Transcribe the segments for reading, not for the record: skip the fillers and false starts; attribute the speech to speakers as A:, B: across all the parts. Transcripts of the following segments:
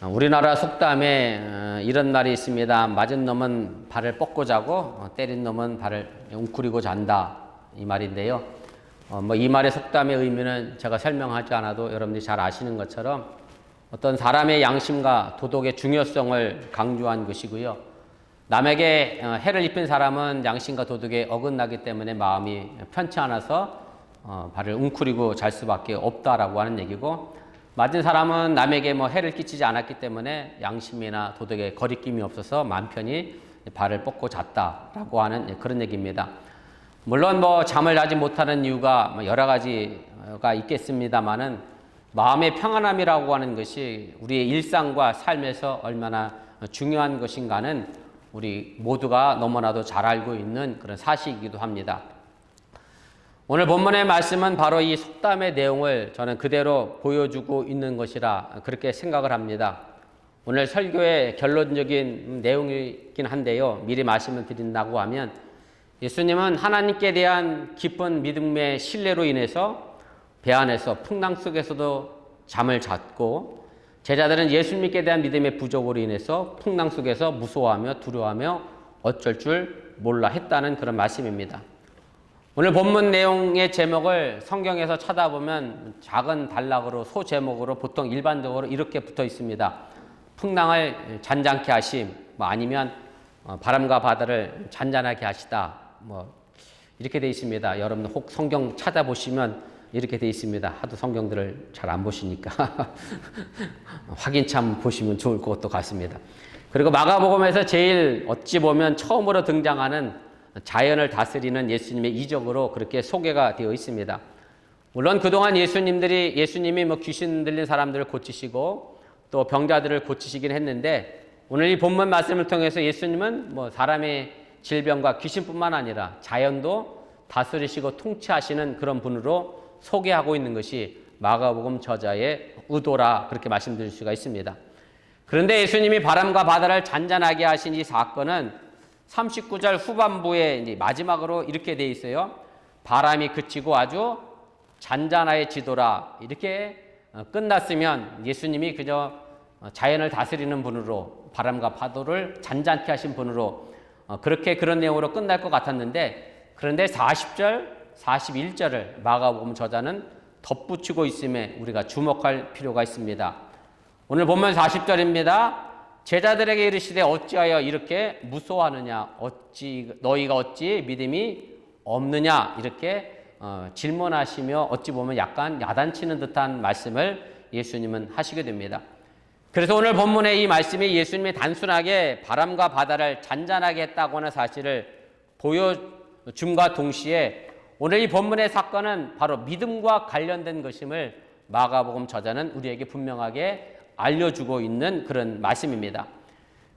A: 우리나라 속담에 이런 말이 있습니다. 맞은 놈은 발을 뻗고 자고 때린 놈은 발을 웅크리고 잔다, 이 말인데요. 이 말의 속담의 의미는 제가 설명하지 않아도 여러분들이 잘 아시는 것처럼 어떤 사람의 양심과 도덕의 중요성을 강조한 것이고요. 남에게 해를 입힌 사람은 양심과 도덕에 어긋나기 때문에 마음이 편치 않아서 발을 웅크리고 잘 수밖에 없다라고 하는 얘기고, 맞은 사람은 남에게 해를 끼치지 않았기 때문에 양심이나 도덕에 거리낌이 없어서 마음 편히 발을 뻗고 잤다라고 하는 그런 얘기입니다. 물론 잠을 자지 못하는 이유가 여러 가지가 있겠습니다만은, 마음의 평안함이라고 하는 것이 우리의 일상과 삶에서 얼마나 중요한 것인가는 우리 모두가 너무나도 잘 알고 있는 그런 사실이기도 합니다. 오늘 본문의 말씀은 바로 이 속담의 내용을 저는 그대로 보여주고 있는 것이라 그렇게 생각을 합니다. 오늘 설교의 결론적인 내용이긴 한데요. 미리 말씀을 드린다고 하면, 예수님은 하나님께 대한 깊은 믿음의 신뢰로 인해서 배 안에서 풍랑 속에서도 잠을 잤고, 제자들은 예수님께 대한 믿음의 부족으로 인해서 풍랑 속에서 무서워하며 두려워하며 어쩔 줄 몰라 했다는 그런 말씀입니다. 오늘 본문 내용의 제목을 성경에서 찾아보면 작은 단락으로 소제목으로 보통 일반적으로 이렇게 붙어 있습니다. 풍랑을 잔잔케 하심, 아니면 바람과 바다를 잔잔하게 하시다, 이렇게 되어 있습니다. 여러분 혹 성경 찾아보시면 이렇게 되어 있습니다. 하도 성경들을 잘 안 보시니까 확인참 보시면 좋을 것 같습니다. 그리고 마가복음에서 제일 어찌 보면 처음으로 등장하는 자연을 다스리는 예수님의 이적으로 그렇게 소개가 되어 있습니다. 물론 그동안 예수님이 귀신 들린 사람들을 고치시고 또 병자들을 고치시긴 했는데, 오늘 이 본문 말씀을 통해서 예수님은 사람의 질병과 귀신뿐만 아니라 자연도 다스리시고 통치하시는 그런 분으로 소개하고 있는 것이 마가복음 저자의 의도라, 그렇게 말씀드릴 수가 있습니다. 그런데 예수님이 바람과 바다를 잔잔하게 하신 이 사건은 39절 후반부에 마지막으로 이렇게 되어 있어요. 바람이 그치고 아주 잔잔해지더라, 이렇게 끝났으면 예수님이 그저 자연을 다스리는 분으로, 바람과 파도를 잔잔케 하신 분으로 그런 내용으로 끝날 것 같았는데, 그런데 40절, 41절을 마가복음 저자는 덧붙이고 있음에 우리가 주목할 필요가 있습니다. 오늘 본문 40절입니다. 제자들에게 이르시되 어찌하여 이렇게 무서워하느냐, 너희가 어찌 믿음이 없느냐, 이렇게 질문하시며 어찌 보면 약간 야단치는 듯한 말씀을 예수님은 하시게 됩니다. 그래서 오늘 본문의 이 말씀이 예수님이 단순하게 바람과 바다를 잔잔하게 했다고 하는 사실을 보여줌과 동시에 오늘 이 본문의 사건은 바로 믿음과 관련된 것임을 마가복음 저자는 우리에게 분명하게 알려주고 있는 그런 말씀입니다.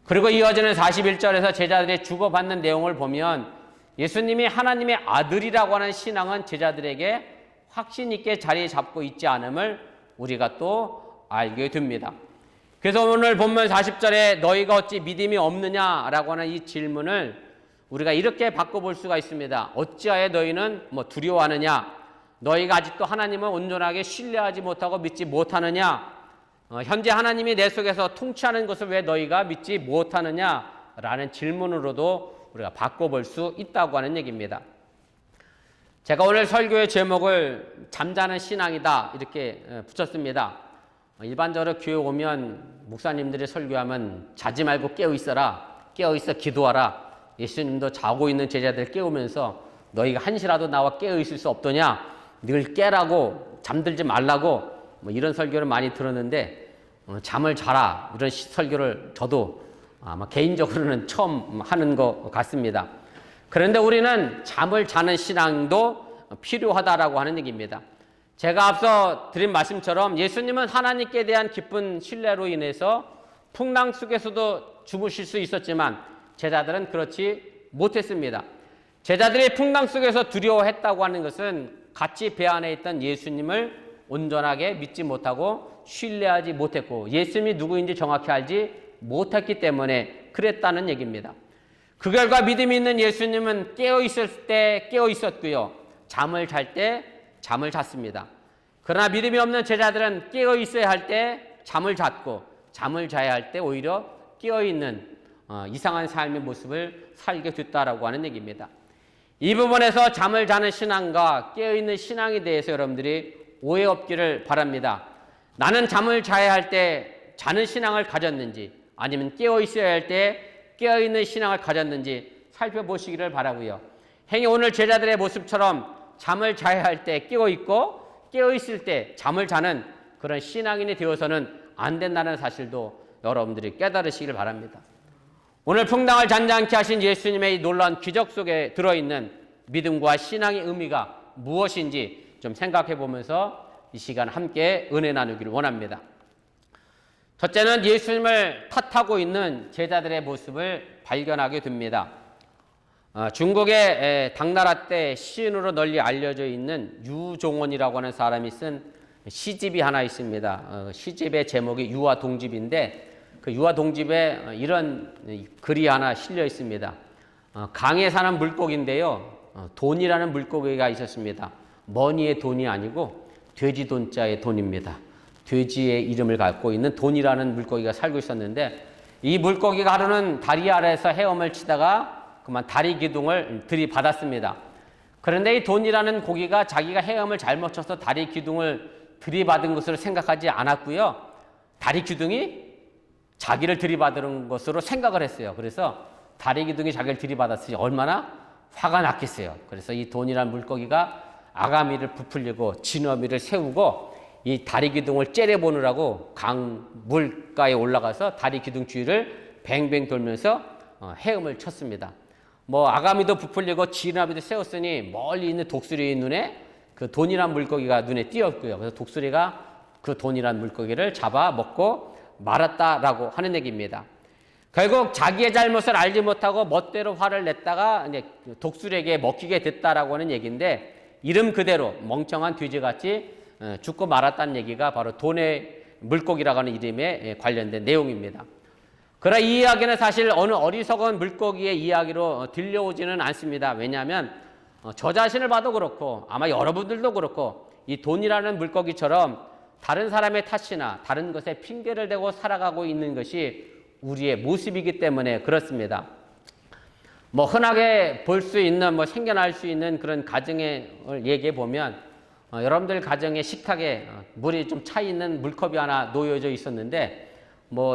A: 그리고 이어지는 41절에서 제자들이 주고받는 내용을 보면, 예수님이 하나님의 아들이라고 하는 신앙은 제자들에게 확신 있게 자리 잡고 있지 않음을 우리가 또 알게 됩니다. 그래서 오늘 본문 40절에 너희가 어찌 믿음이 없느냐라고 하는 이 질문을 우리가 이렇게 바꿔볼 수가 있습니다. 어찌하여 너희는 두려워하느냐? 너희가 아직도 하나님을 온전하게 신뢰하지 못하고 믿지 못하느냐? 현재 하나님이 내 속에서 통치하는 것을 왜 너희가 믿지 못하느냐라는 질문으로도 우리가 바꿔볼 수 있다고 하는 얘기입니다. 제가 오늘 설교의 제목을 잠자는 신앙이다, 이렇게 붙였습니다. 일반적으로 교회 오면 목사님들이 설교하면 자지 말고 깨어있어라, 깨어있어 기도하라, 예수님도 자고 있는 제자들 깨우면서 너희가 한시라도 나와 깨어있을 수 없더냐, 늘 깨라고, 잠들지 말라고, 이런 설교를 많이 들었는데, 잠을 자라, 이런 설교를 저도 아마 개인적으로는 처음 하는 것 같습니다. 그런데 우리는 잠을 자는 신앙도 필요하다라고 하는 얘기입니다. 제가 앞서 드린 말씀처럼 예수님은 하나님께 대한 깊은 신뢰로 인해서 풍랑 속에서도 주무실 수 있었지만 제자들은 그렇지 못했습니다. 제자들이 풍랑 속에서 두려워했다고 하는 것은 같이 배 안에 있던 예수님을 온전하게 믿지 못하고 신뢰하지 못했고, 예수님이 누구인지 정확히 알지 못했기 때문에 그랬다는 얘기입니다. 그 결과 믿음이 있는 예수님은 깨어있을 때 깨어있었고요, 잠을 잘 때 잠을 잤습니다. 그러나 믿음이 없는 제자들은 깨어있어야 할 때 잠을 잤고, 잠을 자야 할 때 오히려 깨어있는 이상한 삶의 모습을 살게 됐다라고 하는 얘기입니다. 이 부분에서 잠을 자는 신앙과 깨어있는 신앙에 대해서 여러분들이 오해 없기를 바랍니다. 나는 잠을 자야 할 때 자는 신앙을 가졌는지 아니면 깨어있어야 할 때 깨어있는 신앙을 가졌는지 살펴보시기를 바라고요. 행여 오늘 제자들의 모습처럼 잠을 자야 할 때 깨어있고 깨어있을 때 잠을 자는 그런 신앙인이 되어서는 안 된다는 사실도 여러분들이 깨달으시기를 바랍니다. 오늘 풍랑을 잔잔케 하신 예수님의 이 놀라운 기적 속에 들어있는 믿음과 신앙의 의미가 무엇인지 좀 생각해 보면서 이 시간 함께 은혜 나누기를 원합니다. 첫째는 예수님을 탓하고 있는 제자들의 모습을 발견하게 됩니다. 중국의 당나라 때 시인으로 널리 알려져 있는 유종원이라고 하는 사람이 쓴 시집이 하나 있습니다. 시집의 제목이 유화동집인데 그 유화동집에 이런 글이 하나 실려 있습니다. 강에 사는 물고기인데요. 돈이라는 물고기가 있었습니다. 머니의 돈이 아니고 돼지 돈자의 돈입니다. 돼지의 이름을 갖고 있는 돈이라는 물고기가 살고 있었는데 이 물고기가 하루는 다리 아래에서 헤엄을 치다가 그만 다리 기둥을 들이받았습니다. 그런데 이 돈이라는 고기가 자기가 헤엄을 잘못 쳐서 다리 기둥을 들이받은 것으로 생각하지 않았고요. 다리 기둥이 자기를 들이받은 것으로 생각을 했어요. 그래서 다리 기둥이 자기를 들이받았으니 얼마나 화가 났겠어요. 그래서 이 돈이라는 물고기가 아가미를 부풀리고 진어미를 세우고 이 다리 기둥을 째려보느라고 강 물가에 올라가서 다리 기둥 주위를 뱅뱅 돌면서 헤엄을 쳤습니다. 아가미도 부풀리고 진어미도 세웠으니 멀리 있는 독수리의 눈에 그 돈이란 물고기가 눈에 띄었고요. 그래서 독수리가 그 돈이란 물고기를 잡아 먹고 말았다라고 하는 얘기입니다. 결국 자기의 잘못을 알지 못하고 멋대로 화를 냈다가 이제 독수리에게 먹히게 됐다라고 하는 얘기인데 이름 그대로 멍청한 돼지같이 죽고 말았다는 얘기가 바로 돈의 물고기라고 하는 이름에 관련된 내용입니다. 그러나 이 이야기는 사실 어느 어리석은 물고기의 이야기로 들려오지는 않습니다. 왜냐하면 저 자신을 봐도 그렇고 아마 여러분들도 그렇고 이 돈이라는 물고기처럼 다른 사람의 탓이나 다른 것에 핑계를 대고 살아가고 있는 것이 우리의 모습이기 때문에 그렇습니다. 흔하게 볼 수 있는 생겨날 수 있는 그런 가정을 얘기해 보면 여러분들 가정의 식탁에 물이 좀 차 있는 물컵이 하나 놓여져 있었는데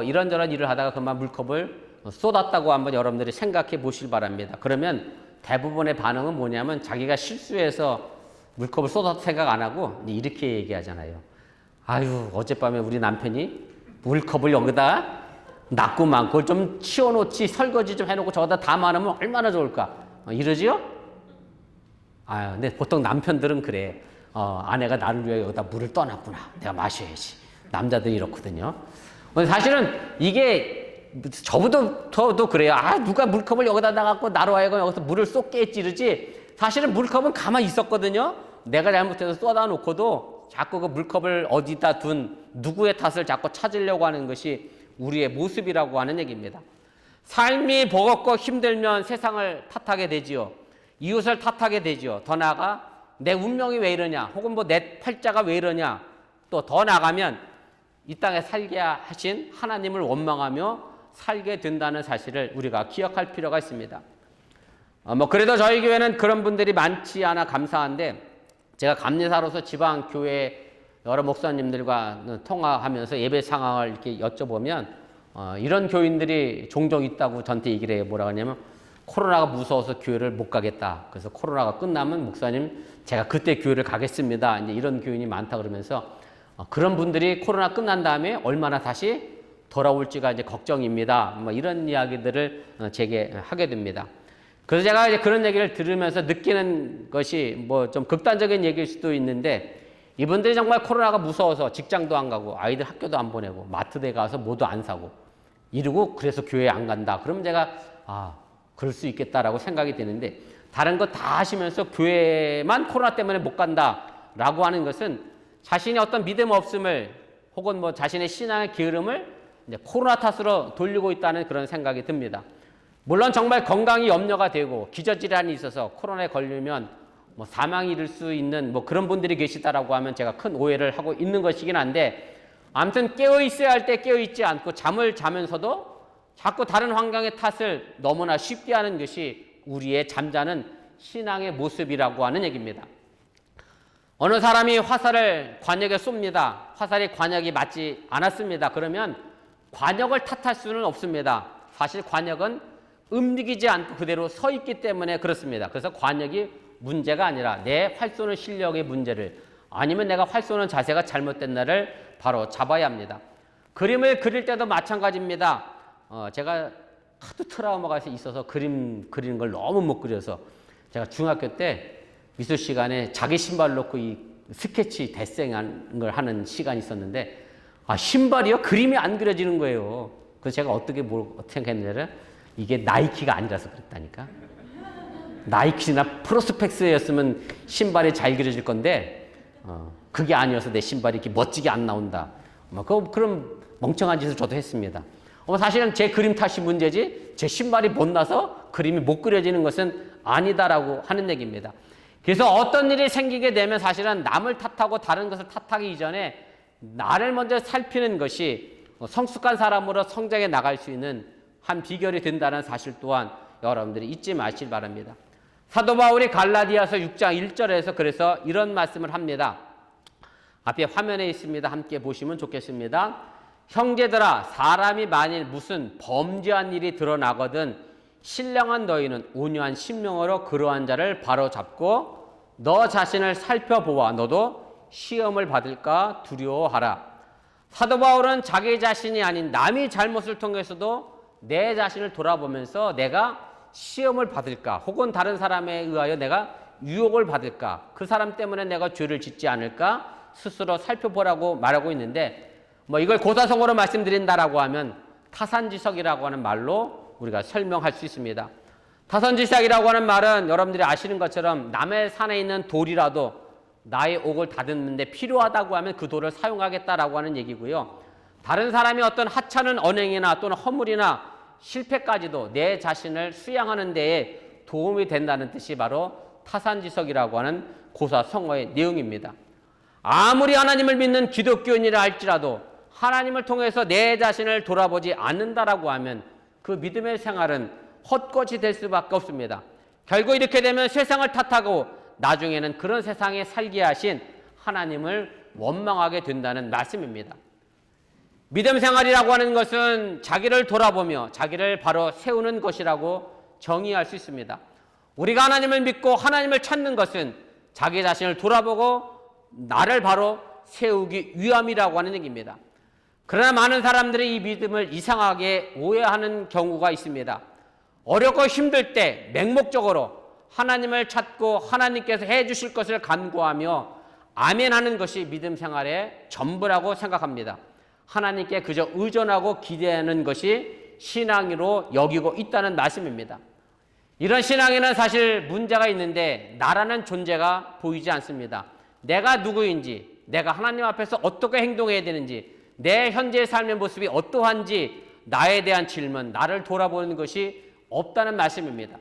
A: 이런저런 일을 하다가 그만 물컵을 쏟았다고 한번 여러분들이 생각해 보시길 바랍니다. 그러면 대부분의 반응은 뭐냐면 자기가 실수해서 물컵을 쏟아서 생각 안 하고 이렇게 얘기하잖아요. 아유, 어젯밤에 우리 남편이 물컵을 여기다 놨구만. 그걸 좀 치워놓지, 설거지 좀 해놓고 저기다 담아놓으면 얼마나 좋을까. 이러지요? 근데 보통 남편들은 그래. 아내가 나를 위해 여기다 물을 떠놨구나. 내가 마셔야지. 남자들이 이렇거든요. 사실은 이게 저부터도 그래요. 누가 물컵을 여기다 놔갖고 나로 하여금 여기서 물을 쏟게 했지 이러지. 사실은 물컵은 가만히 있었거든요. 내가 잘못해서 쏟아 놓고도 자꾸 그 물컵을 어디다 둔 누구의 탓을 자꾸 찾으려고 하는 것이 우리의 모습이라고 하는 얘기입니다. 삶이 버겁고 힘들면 세상을 탓하게 되지요. 이웃을 탓하게 되지요. 더 나아가 내 운명이 왜 이러냐, 혹은 내 팔자가 왜 이러냐, 또 더 나가면 이 땅에 살게 하신 하나님을 원망하며 살게 된다는 사실을 우리가 기억할 필요가 있습니다. 그래도 저희 교회는 그런 분들이 많지 않아 감사한데, 제가 감리사로서 지방 교회 여러 목사님들과 통화하면서 예배 상황을 이렇게 여쭤보면 이런 교인들이 종종 있다고 저한테 얘기를 해요. 뭐라고 하냐면 코로나가 무서워서 교회를 못 가겠다. 그래서 코로나가 끝나면 목사님 제가 그때 교회를 가겠습니다. 이제 이런 교인이 많다 그러면서 그런 분들이 코로나 끝난 다음에 얼마나 다시 돌아올지가 이제 걱정입니다. 이런 이야기들을 제게 하게 됩니다. 그래서 제가 이제 그런 얘기를 들으면서 느끼는 것이 좀 극단적인 얘기일 수도 있는데, 이분들이 정말 코로나가 무서워서 직장도 안 가고 아이들 학교도 안 보내고 마트에 가서 뭐도 안 사고 이러고 그래서 교회에 안 간다. 그러면 제가 그럴 수 있겠다라고 생각이 되는데, 다른 거 다 하시면서 교회만 코로나 때문에 못 간다라고 하는 것은 자신이 어떤 믿음 없음을 혹은 자신의 신앙의 게으름을 이제 코로나 탓으로 돌리고 있다는 그런 생각이 듭니다. 물론 정말 건강이 염려가 되고 기저질환이 있어서 코로나에 걸리면 사망이 이를 수 있는 그런 분들이 계시다라고 하면 제가 큰 오해를 하고 있는 것이긴 한데, 아무튼 깨어 있어야 할 때 깨어 있지 않고 잠을 자면서도 자꾸 다른 환경의 탓을 너무나 쉽게 하는 것이 우리의 잠자는 신앙의 모습이라고 하는 얘기입니다. 어느 사람이 화살을 관역에 쏩니다. 화살이 관역이 맞지 않았습니다. 그러면 관역을 탓할 수는 없습니다. 사실 관역은 움직이지 않고 그대로 서 있기 때문에 그렇습니다. 그래서 관역이 문제가 아니라 내 활 쏘는 실력의 문제를, 아니면 내가 활 쏘는 자세가 잘못된 날을 바로 잡아야 합니다. 그림을 그릴 때도 마찬가지입니다. 제가 하도 트라우마가 있어서 그림 그리는 걸 너무 못 그려서 제가 중학교 때 미술 시간에 자기 신발 놓고 이 스케치 데생하는 걸 하는 시간이 있었는데, 신발이요? 그림이 안 그려지는 거예요. 그래서 제가 어떻게 생각했냐면, 이게 나이키가 아니라서 그랬다니까. 나이키나 프로스펙스였으면 신발이 잘 그려질 건데, 그게 아니어서 내 신발이 이렇게 멋지게 안 나온다. 그럼 멍청한 짓을 저도 했습니다. 사실은 제 그림 탓이 문제지 제 신발이 못나서 그림이 못 그려지는 것은 아니다라고 하는 얘기입니다. 그래서 어떤 일이 생기게 되면 사실은 남을 탓하고 다른 것을 탓하기 이전에 나를 먼저 살피는 것이 성숙한 사람으로 성장해 나갈 수 있는 한 비결이 된다는 사실 또한 여러분들이 잊지 마시길 바랍니다. 사도 바울이 갈라디아서 6장 1절에서 그래서 이런 말씀을 합니다. 앞에 화면에 있습니다. 함께 보시면 좋겠습니다. 형제들아, 사람이 만일 무슨 범죄한 일이 드러나거든 신령한 너희는 온유한 심령으로 그러한 자를 바로잡고 너 자신을 살펴보아 너도 시험을 받을까 두려워하라. 사도 바울은 자기 자신이 아닌 남의 잘못을 통해서도 내 자신을 돌아보면서 내가 시험을 받을까, 혹은 다른 사람에 의하여 내가 유혹을 받을까, 그 사람 때문에 내가 죄를 짓지 않을까 스스로 살펴보라고 말하고 있는데, 이걸 고사성어로 말씀드린다라고 하면 타산지석이라고 하는 말로 우리가 설명할 수 있습니다. 타산지석이라고 하는 말은 여러분들이 아시는 것처럼 남의 산에 있는 돌이라도 나의 옥을 다듬는데 필요하다고 하면 그 돌을 사용하겠다라고 하는 얘기고요. 다른 사람이 어떤 하찮은 언행이나 또는 허물이나 실패까지도 내 자신을 수양하는 데에 도움이 된다는 뜻이 바로 타산지석이라고 하는 고사성어의 내용입니다. 아무리 하나님을 믿는 기독교인이라 할지라도 하나님을 통해서 내 자신을 돌아보지 않는다라고 하면 그 믿음의 생활은 헛것이 될 수밖에 없습니다. 결국 이렇게 되면 세상을 탓하고 나중에는 그런 세상에 살게 하신 하나님을 원망하게 된다는 말씀입니다. 믿음 생활이라고 하는 것은 자기를 돌아보며 자기를 바로 세우는 것이라고 정의할 수 있습니다. 우리가 하나님을 믿고 하나님을 찾는 것은 자기 자신을 돌아보고 나를 바로 세우기 위함이라고 하는 얘기입니다. 그러나 많은 사람들이 이 믿음을 이상하게 오해하는 경우가 있습니다. 어렵고 힘들 때 맹목적으로 하나님을 찾고 하나님께서 해주실 것을 간구하며 아멘하는 것이 믿음 생활의 전부라고 생각합니다. 하나님께 그저 의존하고 기대하는 것이 신앙으로 여기고 있다는 말씀입니다. 이런 신앙에는 사실 문제가 있는데 나라는 존재가 보이지 않습니다. 내가 누구인지, 내가 하나님 앞에서 어떻게 행동해야 되는지, 내 현재의 삶의 모습이 어떠한지 나에 대한 질문, 나를 돌아보는 것이 없다는 말씀입니다.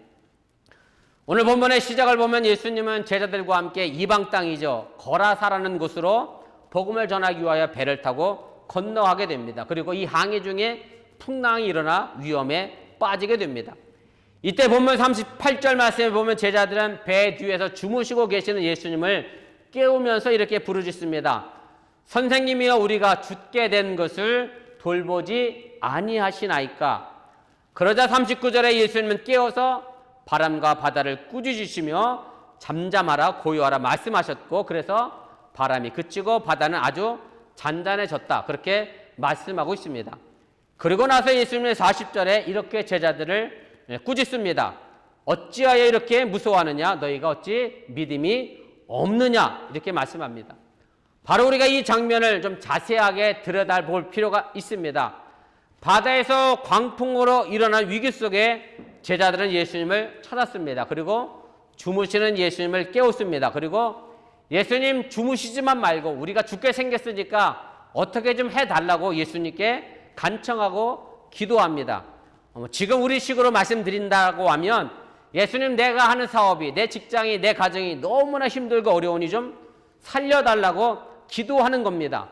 A: 오늘 본문의 시작을 보면 예수님은 제자들과 함께 이방 땅이죠, 거라사라는 곳으로 복음을 전하기 위하여 배를 타고 건너가게 됩니다. 그리고 이 항해 중에 풍랑이 일어나 위험에 빠지게 됩니다. 이때 본문 38절 말씀에 보면 제자들은 배 뒤에서 주무시고 계시는 예수님을 깨우면서 이렇게 부르짖습니다. 선생님이여, 우리가 죽게 된 것을 돌보지 아니하시나이까. 그러자 39절에 예수님은 깨어서 바람과 바다를 꾸짖으시며 잠잠하라 고요하라 말씀하셨고, 그래서 바람이 그치고 바다는 아주 잔잔해졌다, 그렇게 말씀하고 있습니다. 그리고 나서 예수님은 40절에 이렇게 제자들을 꾸짖습니다. 어찌하여 이렇게 무서워하느냐, 너희가 어찌 믿음이 없느냐, 이렇게 말씀합니다. 바로 우리가 이 장면을 좀 자세하게 들여다볼 필요가 있습니다. 바다에서 광풍으로 일어난 위기 속에 제자들은 예수님을 찾았습니다. 그리고 주무시는 예수님을 깨웠습니다. 그리고 예수님 주무시지만 말고 우리가 죽게 생겼으니까 어떻게 좀 해달라고 예수님께 간청하고 기도합니다. 지금 우리 식으로 말씀드린다고 하면 예수님, 내가 하는 사업이, 내 직장이, 내 가정이 너무나 힘들고 어려우니 좀 살려달라고 기도하는 겁니다.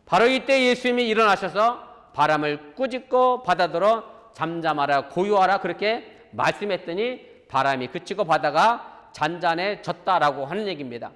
A: 바로 이때 예수님이 일어나셔서 바람을 꾸짖고 바다더러 잠잠하라 고요하라 그렇게 말씀했더니 바람이 그치고 바다가 잔잔해졌다라고 하는 얘기입니다.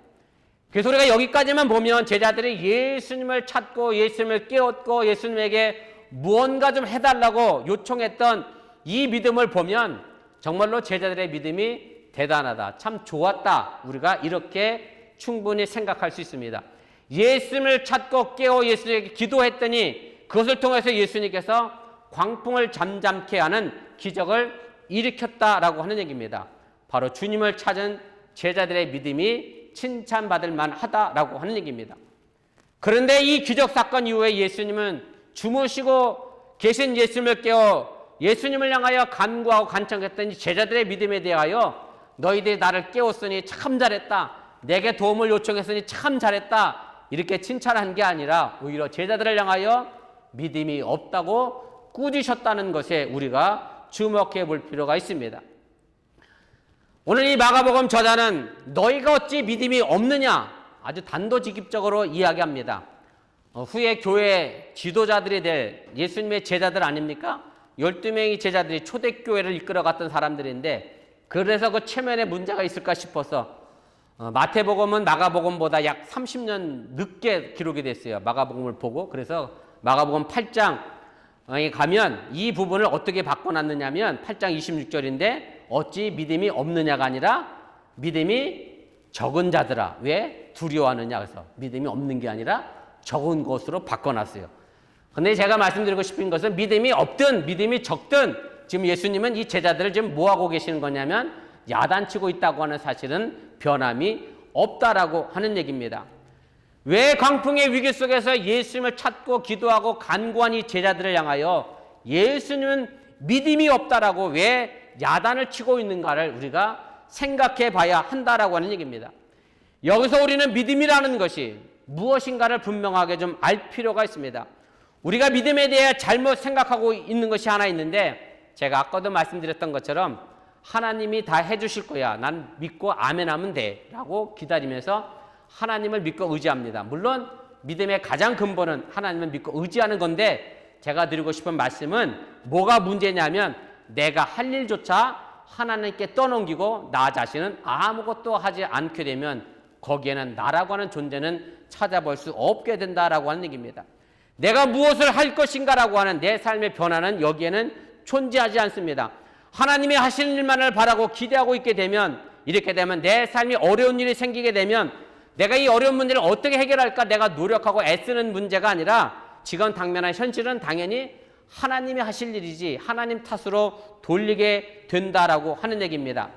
A: 그래서 우리가 여기까지만 보면 제자들이 예수님을 찾고 예수님을 깨웠고 예수님에게 무언가 좀 해달라고 요청했던 이 믿음을 보면 정말로 제자들의 믿음이 대단하다, 참 좋았다, 우리가 이렇게 충분히 생각할 수 있습니다. 예수님을 찾고 깨워 예수님에게 기도했더니 그것을 통해서 예수님께서 광풍을 잠잠케 하는 기적을 일으켰다라고 하는 얘기입니다. 바로 주님을 찾은 제자들의 믿음이 칭찬받을 만하다라고 하는 얘기입니다. 그런데 이 기적 사건 이후에 예수님은 주무시고 계신 예수님을 깨워 예수님을 향하여 간구하고 간청했더니 제자들의 믿음에 대하여 너희들이 나를 깨웠으니 참 잘했다, 내게 도움을 요청했으니 참 잘했다, 이렇게 칭찬한 게 아니라 오히려 제자들을 향하여 믿음이 없다고 꾸짖으셨다는 것에 우리가 주목해 볼 필요가 있습니다. 오늘 이 마가복음 저자는 너희가 어찌 믿음이 없느냐 아주 단도직입적으로 이야기합니다. 후에 교회 지도자들이 될 예수님의 제자들 아닙니까? 12명의 제자들이 초대교회를 이끌어갔던 사람들인데 그래서 그 체면에 문제가 있을까 싶어서 마태복음은 마가복음보다 약 30년 늦게 기록이 됐어요. 마가복음을 보고. 그래서 마가복음 8장에 가면 이 부분을 어떻게 바꿔놨느냐면 8장 26절인데 어찌 믿음이 없느냐가 아니라 믿음이 적은 자들아 왜 두려워하느냐, 그래서 믿음이 없는 게 아니라 적은 것으로 바꿔놨어요. 근데 제가 말씀드리고 싶은 것은 믿음이 없든 믿음이 적든 지금 예수님은 이 제자들을 지금 뭐하고 계시는 거냐면 야단치고 있다고 하는 사실은 변함이 없다라고 하는 얘기입니다. 왜 광풍의 위기 속에서 예수님을 찾고 기도하고 간구한 이 제자들을 향하여 예수님은 믿음이 없다라고 왜 야단을 치고 있는가를 우리가 생각해 봐야 한다라고 하는 얘기입니다. 여기서 우리는 믿음이라는 것이 무엇인가를 분명하게 좀 알 필요가 있습니다. 우리가 믿음에 대해 잘못 생각하고 있는 것이 하나 있는데 제가 아까도 말씀드렸던 것처럼 하나님이 다 해주실 거야, 난 믿고 아멘하면 돼 라고 기다리면서 하나님을 믿고 의지합니다. 물론 믿음의 가장 근본은 하나님을 믿고 의지하는 건데 제가 드리고 싶은 말씀은 뭐가 문제냐면 내가 할 일조차 하나님께 떠넘기고 나 자신은 아무것도 하지 않게 되면 거기에는 나라고 하는 존재는 찾아볼 수 없게 된다라고 하는 얘기입니다. 내가 무엇을 할 것인가라고 하는 내 삶의 변화는 여기에는 존재하지 않습니다. 하나님이 하시는 일만을 바라고 기대하고 있게 되면 이렇게 되면 내 삶이 어려운 일이 생기게 되면 내가 이 어려운 문제를 어떻게 해결할까 내가 노력하고 애쓰는 문제가 아니라 지금 당면한 현실은 당연히 하나님이 하실 일이지 하나님 탓으로 돌리게 된다라고 하는 얘기입니다.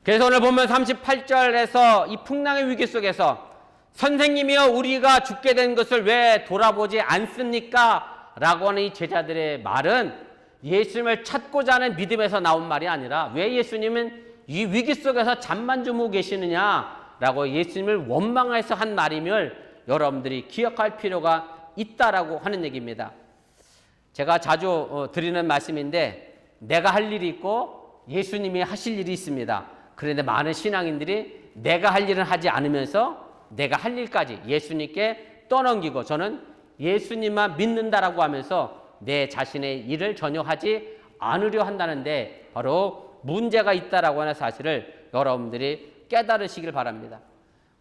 A: 그래서 오늘 보면 38절에서 이 풍랑의 위기 속에서 선생님이여 우리가 죽게 된 것을 왜 돌아보지 않습니까? 라고 하는 이 제자들의 말은 예수님을 찾고자 하는 믿음에서 나온 말이 아니라 왜 예수님은 이 위기 속에서 잠만 주무고 계시느냐 라고 예수님을 원망해서 한 말임을 여러분들이 기억할 필요가 있다라고 하는 얘기입니다. 제가 자주 드리는 말씀인데 내가 할 일이 있고 예수님이 하실 일이 있습니다. 그런데 많은 신앙인들이 내가 할 일은 하지 않으면서 내가 할 일까지 예수님께 떠넘기고 저는 예수님만 믿는다라고 하면서 내 자신의 일을 전혀 하지 않으려 한다는데 바로 문제가 있다라고 하는 사실을 여러분들이 깨달으시길 바랍니다.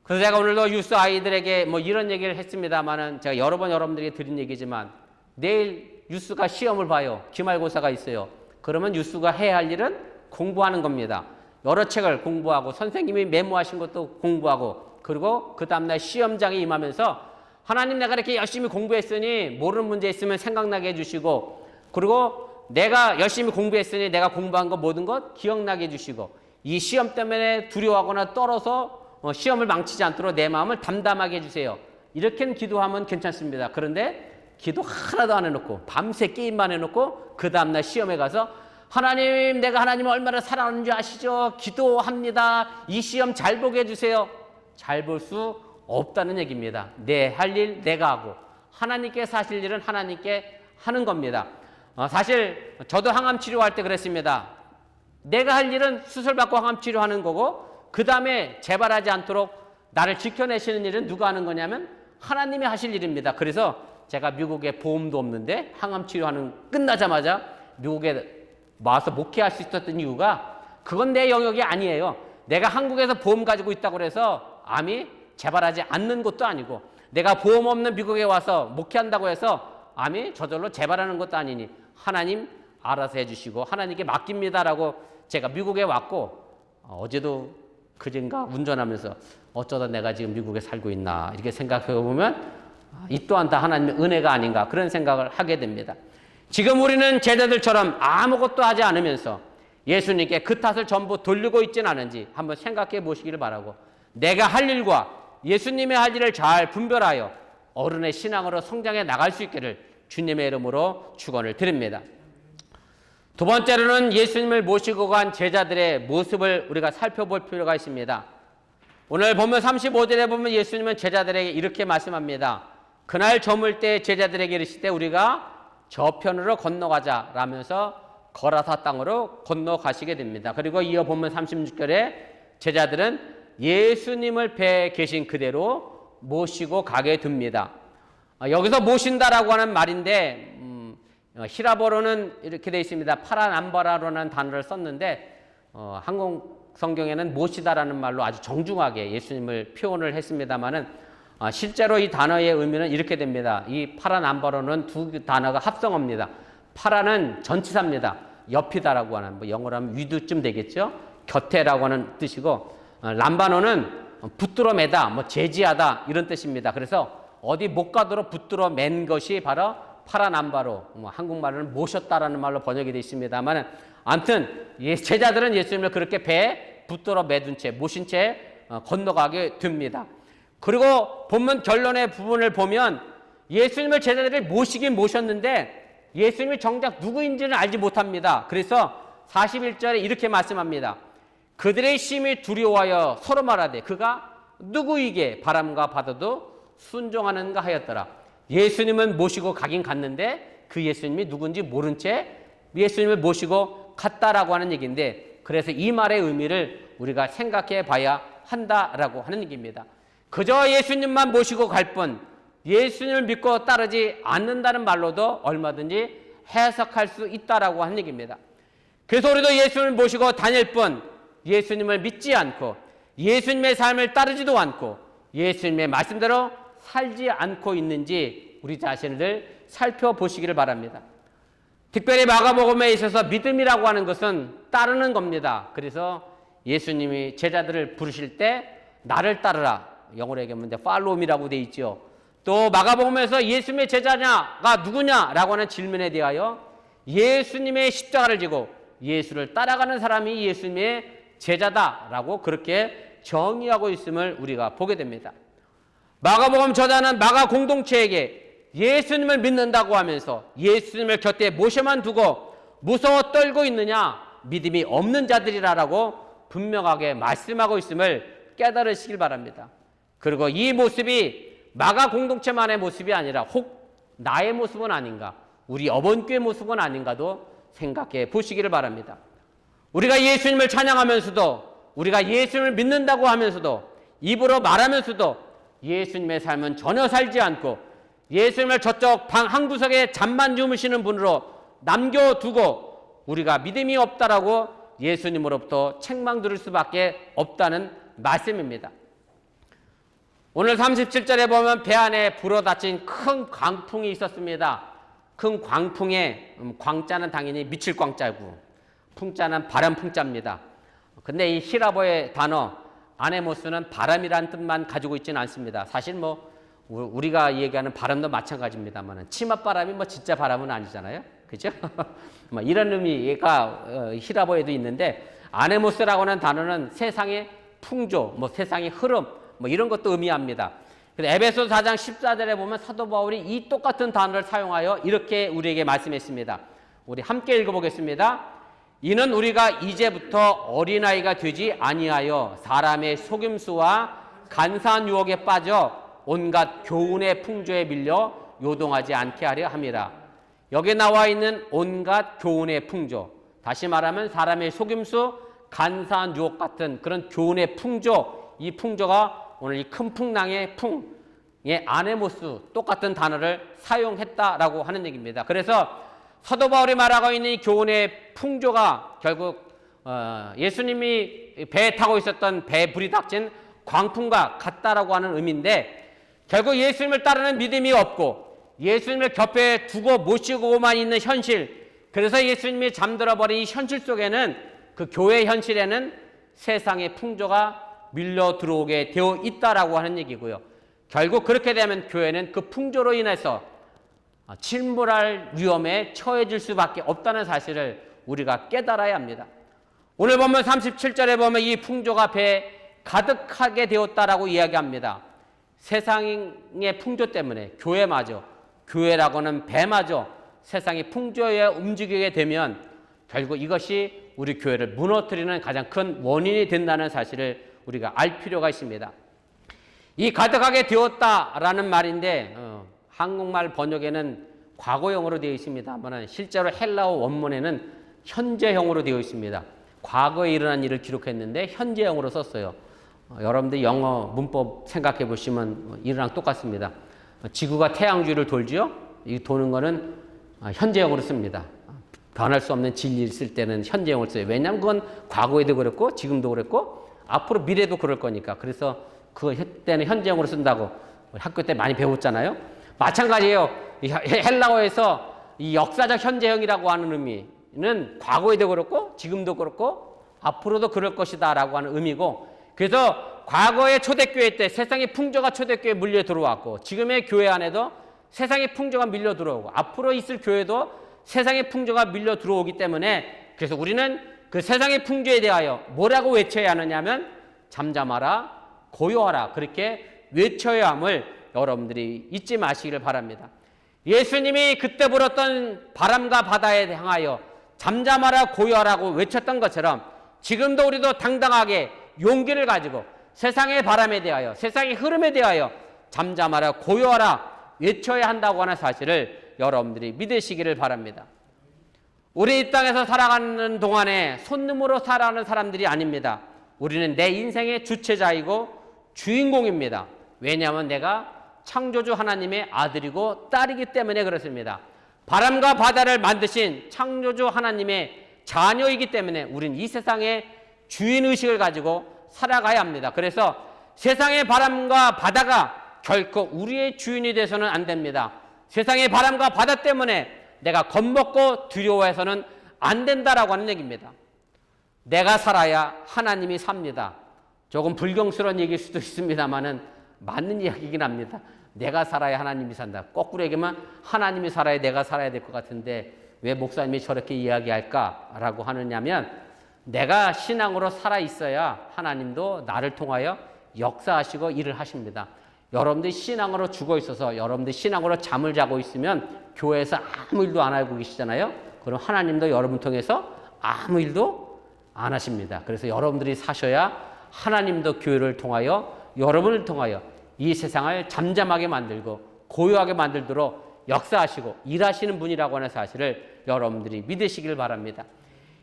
A: 그래서 제가 오늘도 유스 아이들에게 뭐 이런 얘기를 했습니다만은 제가 여러 번 여러분들에게 드린 얘기지만 내일 유스가 시험을 봐요. 기말고사가 있어요. 그러면 유스가 해야 할 일은 공부하는 겁니다. 여러 책을 공부하고 선생님이 메모하신 것도 공부하고 그리고 그 다음날 시험장에 임하면서 하나님 내가 이렇게 열심히 공부했으니 모르는 문제 있으면 생각나게 해주시고 그리고 내가 열심히 공부했으니 내가 공부한 거 모든 것 기억나게 해주시고 이 시험 때문에 두려워하거나 떨어서 시험을 망치지 않도록 내 마음을 담담하게 해주세요. 이렇게는 기도하면 괜찮습니다. 그런데 기도 하나도 안 해놓고 밤새 게임만 해놓고 그 다음날 시험에 가서 하나님 내가 하나님을 얼마나 사랑하는 줄 아시죠? 기도합니다. 이 시험 잘 보게 해주세요. 잘 볼 수 없다는 얘기입니다. 내 할 일 내가 하고 하나님께서 하실 일은 하나님께 하는 겁니다. 사실 저도 항암 치료할 때 그랬습니다. 내가 할 일은 수술받고 항암 치료하는 거고 그 다음에 재발하지 않도록 나를 지켜내시는 일은 누가 하는 거냐면 하나님이 하실 일입니다. 그래서 제가 미국에 보험도 없는데 항암 치료하는 끝나자마자 미국에 와서 목회할 수 있었던 이유가 그건 내 영역이 아니에요. 내가 한국에서 보험 가지고 있다고 해서 암이 재발하지 않는 것도 아니고 내가 보험 없는 미국에 와서 목회한다고 해서 암이 저절로 재발하는 것도 아니니 하나님 알아서 해주시고 하나님께 맡깁니다라고 제가 미국에 왔고 어제도 그젠가 운전하면서 어쩌다 내가 지금 미국에 살고 있나 이렇게 생각해 보면 이 또한 다 하나님의 은혜가 아닌가 그런 생각을 하게 됩니다. 지금 우리는 제자들처럼 아무것도 하지 않으면서 예수님께 그 탓을 전부 돌리고 있지는 않은지 한번 생각해 보시기를 바라고 내가 할 일과 예수님의 할 일을 잘 분별하여 어른의 신앙으로 성장해 나갈 수 있기를 주님의 이름으로 축원을 드립니다. 두 번째로는 예수님을 모시고 간 제자들의 모습을 우리가 살펴볼 필요가 있습니다. 오늘 보면 35절에 보면 예수님은 제자들에게 이렇게 말씀합니다. 그날 저물 때 제자들에게 이르시되 우리가 저편으로 건너가자 라면서 거라사 땅으로 건너가시게 됩니다. 그리고 이어 보면 36절에 제자들은 예수님을 배에 계신 그대로 모시고 가게 됩니다. 여기서 모신다라고 하는 말인데 히라보로는 이렇게 되어 있습니다. 파라남바라라는 단어를 썼는데 한국 성경에는 모시다라는 말로 아주 정중하게 예수님을 표현을 했습니다마는 실제로 이 단어의 의미는 이렇게 됩니다. 이 파라남바로는 두 단어가 합성어입니다. 파라는 전치사입니다. 옆이다라고 하는 뭐 영어로 하면 위드쯤 되겠죠. 곁에라고 하는 뜻이고 람바노는 붙들어 매다, 뭐 제지하다 이런 뜻입니다. 그래서 어디 못 가도록 붙들어 맨 것이 바로 파라남바로 한국말로는 모셨다라는 말로 번역이 되어 있습니다만 아무튼 제자들은 예수님을 그렇게 배에 붙들어 매둔 채 모신 채 건너가게 됩니다. 그리고 본문 결론의 부분을 보면 예수님을 제자들이 모시긴 모셨는데 예수님이 정작 누구인지는 알지 못합니다. 그래서 41절에 이렇게 말씀합니다. 그들의 심히 두려워하여 서로 말하되 그가 누구이게 바람과 바다도 순종하는가 하였더라. 예수님은 모시고 가긴 갔는데 그 예수님이 누군지 모른 채 예수님을 모시고 갔다라고 하는 얘기인데 그래서 이 말의 의미를 우리가 생각해 봐야 한다라고 하는 얘기입니다. 그저 예수님만 모시고 갈 뿐 예수님을 믿고 따르지 않는다는 말로도 얼마든지 해석할 수 있다라고 하는 얘기입니다. 그래서 우리도 예수님을 모시고 다닐 뿐 예수님을 믿지 않고 예수님의 삶을 따르지도 않고 예수님의 말씀대로 살지 않고 있는지 우리 자신을 살펴보시기를 바랍니다. 특별히 마가복음에 있어서 믿음이라고 하는 것은 따르는 겁니다. 그래서 예수님이 제자들을 부르실 때 나를 따르라. 영어로 얘기하면 follow me라고 되어 있죠. 또 마가복음에서 예수님의 제자냐가 누구냐라고 하는 질문에 대하여 예수님의 십자가를 지고 예수를 따라가는 사람이 예수님의 제자다라고 그렇게 정의하고 있음을 우리가 보게 됩니다. 마가복음 저자는 마가 공동체에게 예수님을 믿는다고 하면서 예수님을 곁에 모셔만 두고 무서워 떨고 있느냐 믿음이 없는 자들이라고 분명하게 말씀하고 있음을 깨달으시길 바랍니다. 그리고 이 모습이 마가 공동체만의 모습이 아니라 혹 나의 모습은 아닌가 우리 어번교의 모습은 아닌가도 생각해 보시기를 바랍니다. 우리가 예수님을 찬양하면서도 우리가 예수님을 믿는다고 하면서도 입으로 말하면서도 예수님의 삶은 전혀 살지 않고 예수님을 저쪽 방 한 구석에 잠만 주무시는 분으로 남겨두고 우리가 믿음이 없다라고 예수님으로부터 책망 들을 수밖에 없다는 말씀입니다. 오늘 37절에 보면 배 안에 불어닥친 큰 광풍이 있었습니다. 큰 광풍에 광자는 당연히 미칠 광자고 풍자는 바람 풍자입니다. 근데 이 히라보의 단어 아네모스는 바람이라는 뜻만 가지고 있지는 않습니다. 사실 뭐 우리가 얘기하는 바람도 마찬가지입니다만 치맛바람이 뭐 진짜 바람은 아니잖아요. 그죠? 이런 의미가 히라보에도 있는데 아네모스라고 하는 단어는 세상의 풍조, 뭐 세상의 흐름 뭐 이런 것도 의미합니다. 에베소 4장 14절에 보면 사도 바울이 이 똑같은 단어를 사용하여 이렇게 우리에게 말씀했습니다. 우리 함께 읽어보겠습니다. 이는 우리가 이제부터 어린아이가 되지 아니하여 사람의 속임수와 간사한 유혹에 빠져 온갖 교훈의 풍조에 밀려 요동하지 않게 하려 함이라. 여기 나와 있는 온갖 교훈의 풍조, 다시 말하면 사람의 속임수, 간사한 유혹 같은 그런 교훈의 풍조, 이 풍조가 오늘 이 큰 풍랑의 아네모스 똑같은 단어를 사용했다라고 하는 얘기입니다. 그래서 사도 바울이 말하고 있는 이 교훈의 풍조가 결국 예수님이 배에 타고 있었던 배에 불이 닥친 광풍과 같다라고 하는 의미인데, 결국 예수님을 따르는 믿음이 없고 예수님을 곁에 두고 모시고만 있는 현실, 그래서 예수님이 잠들어버린 이 현실 속에는, 그 교회 현실에는 세상의 풍조가 밀려 들어오게 되어 있다라고 하는 얘기고요. 결국 그렇게 되면 교회는 그 풍조로 인해서 침몰할 위험에 처해질 수밖에 없다는 사실을 우리가 깨달아야 합니다. 오늘 보면 37절에 보면 이 풍조가 배에 가득하게 되었다라고 이야기합니다. 세상의 풍조 때문에 교회마저, 교회라고는 배마저 세상의 풍조에 움직이게 되면 결국 이것이 우리 교회를 무너뜨리는 가장 큰 원인이 된다는 사실을 우리가 알 필요가 있습니다. 이 가득하게 되었다라는 말인데 한국말 번역에는 과거형으로 되어 있습니다만 실제로 헬라어 원문에는 현재형으로 되어 있습니다. 과거에 일어난 일을 기록했는데 현재형으로 썼어요. 여러분들 영어 문법 생각해 보시면 이랑 똑같습니다. 지구가 태양 주위를 돌지요? 이 도는 거는 현재형으로 씁니다. 변할 수 없는 진리를 쓸 때는 현재형을 써요. 왜냐하면 그건 과거에도 그랬고 지금도 그랬고 앞으로 미래도 그럴 거니까. 그래서 그때는 현재형으로 쓴다고 학교 때 많이 배웠잖아요. 마찬가지예요. 헬라어에서 이 역사적 현재형이라고 하는 의미는 과거에도 그렇고 지금도 그렇고 앞으로도 그럴 것이다 라고 하는 의미고, 그래서 과거의 초대교회 때 세상의 풍조가 초대교회에 물려 들어왔고 지금의 교회 안에도 세상의 풍조가 밀려 들어오고 앞으로 있을 교회도 세상의 풍조가 밀려 들어오기 때문에, 그래서 우리는 그 세상의 풍조에 대하여 뭐라고 외쳐야 하느냐면 잠잠하라, 고요하라, 그렇게 외쳐야 함을 여러분들이 잊지 마시기를 바랍니다. 예수님이 그때 불었던 바람과 바다에 향하여 잠잠하라, 고요하라고 외쳤던 것처럼 지금도 우리도 당당하게 용기를 가지고 세상의 바람에 대하여, 세상의 흐름에 대하여 잠잠하라, 고요하라 외쳐야 한다고 하는 사실을 여러분들이 믿으시기를 바랍니다. 우리 이 땅에서 살아가는 동안에 손님으로 살아가는 사람들이 아닙니다. 우리는 내 인생의 주체자이고 주인공입니다. 왜냐하면 내가 창조주 하나님의 아들이고 딸이기 때문에 그렇습니다. 바람과 바다를 만드신 창조주 하나님의 자녀이기 때문에 우리는 이 세상의 주인의식을 가지고 살아가야 합니다. 그래서 세상의 바람과 바다가 결코 우리의 주인이 돼서는 안 됩니다. 세상의 바람과 바다 때문에 내가 겁먹고 두려워해서는 안 된다라고 하는 얘기입니다. 내가 살아야 하나님이 삽니다. 조금 불경스러운 얘기일 수도 있습니다만은 맞는 이야기이긴 합니다. 내가 살아야 하나님이 산다. 거꾸로 얘기하면 하나님이 살아야 내가 살아야 될 것 같은데 왜 목사님이 저렇게 이야기할까라고 하느냐면, 내가 신앙으로 살아있어야 하나님도 나를 통하여 역사하시고 일을 하십니다. 여러분들이 신앙으로 죽어 있어서 여러분들이 신앙으로 잠을 자고 있으면 교회에서 아무 일도 안 하고 계시잖아요. 그럼 하나님도 여러분 통해서 아무 일도 안 하십니다. 그래서 여러분들이 사셔야 하나님도 교회를 통하여, 여러분을 통하여 이 세상을 잠잠하게 만들고 고요하게 만들도록 역사하시고 일하시는 분이라고 하는 사실을 여러분들이 믿으시길 바랍니다.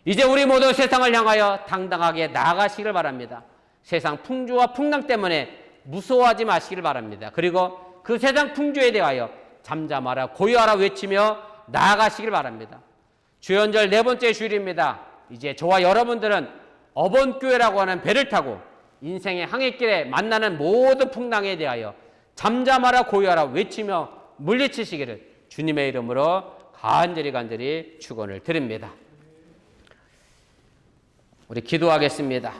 A: 이제 우리 모두 세상을 향하여 당당하게 나아가시길 바랍니다. 세상 풍조와 풍랑 때문에 무서워하지 마시길 바랍니다. 그리고 그 세상 풍조에 대하여 잠잠하라, 고요하라 외치며 나아가시길 바랍니다. 주연절 네 번째 주일입니다. 이제 저와 여러분들은 어본교회라고 하는 배를 타고 인생의 항해길에 만나는 모든 풍랑에 대하여 잠잠하라, 고요하라 외치며 물리치시기를 주님의 이름으로 간절히 축원을 드립니다. 우리 기도하겠습니다.